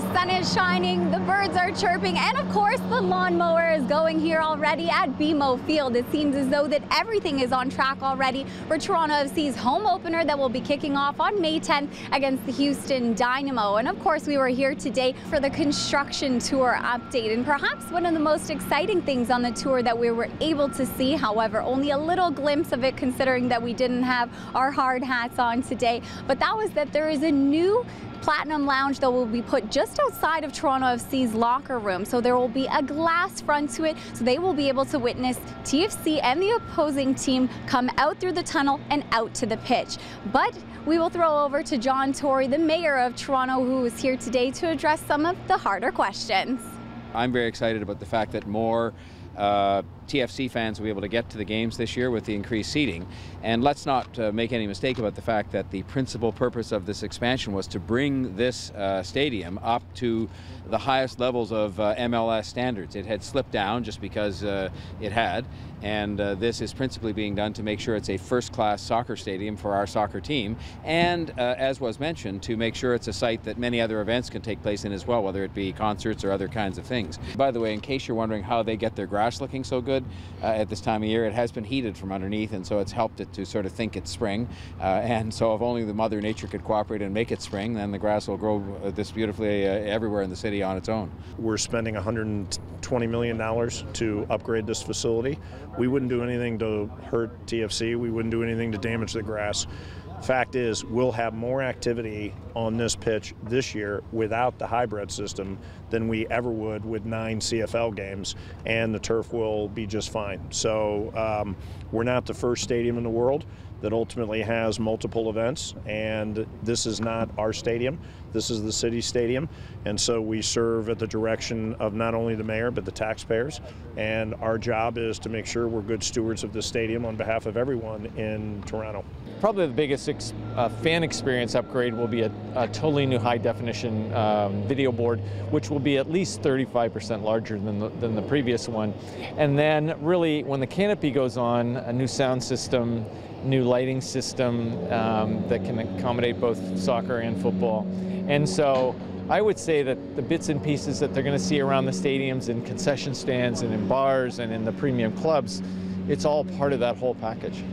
sun is shining, the birds are chirping, and of course the lawnmower is going here already at BMO Field. It seems as though that everything is on track already for Toronto FC's home opener that will be kicking off on May 10th against the Houston Dynamo. And of course we were here today for the construction tour update, and perhaps one of the most exciting things on the tour that we were able to see, however, only a little glimpse of it considering that we didn't have our hard hats on today, but that was that there is a new Platinum Lounge that will be put just outside of Toronto FC's locker room. So there will be a glass front to it, so they will be able to witness TFC and the opposing team come out through the tunnel and out to the pitch. But we will throw over to John Tory, the mayor of Toronto, who is here today to address some of the harder questions. I'm very excited about the fact that more TFC fans will be able to get to the games this year with the increased seating. And let's not make any mistake about the fact that the principal purpose of this expansion was to bring this stadium up to the highest levels of MLS standards. It had slipped down just because it had, and this is principally being done to make sure it's a first-class soccer stadium for our soccer team, and as was mentioned, to make sure it's a site that many other events can take place in as well, whether it be concerts or other kinds of things. By the way, in case you're wondering how they get their grass looking so good at this time of year, it has been heated from underneath, and so it's helped it to sort of think it's spring. And so if only the Mother Nature could cooperate and make it spring, then the grass will grow this beautifully everywhere in the city on its own. We're spending $120 million to upgrade this facility. We wouldn't do anything to hurt TFC. We wouldn't do anything to damage the grass. Fact is, we'll have more activity on this pitch this year without the hybrid system than we ever would with 9 CFL games, and the turf will be just fine. So we're not the first stadium in the world that ultimately has multiple events, and this is not our stadium. This is the city stadium, and so we serve at the direction of not only the mayor but the taxpayers, and our job is to make sure we're good stewards of the stadium on behalf of everyone in Toronto. Probably the biggest fan experience upgrade will be a totally new high-definition video board, which will be at least 35% larger than the previous one. And then really, when the canopy goes on, a new sound system, new lighting system that can accommodate both soccer and football. And so I would say that the bits and pieces that they're going to see around the stadiums and concession stands and in bars and in the premium clubs, it's all part of that whole package.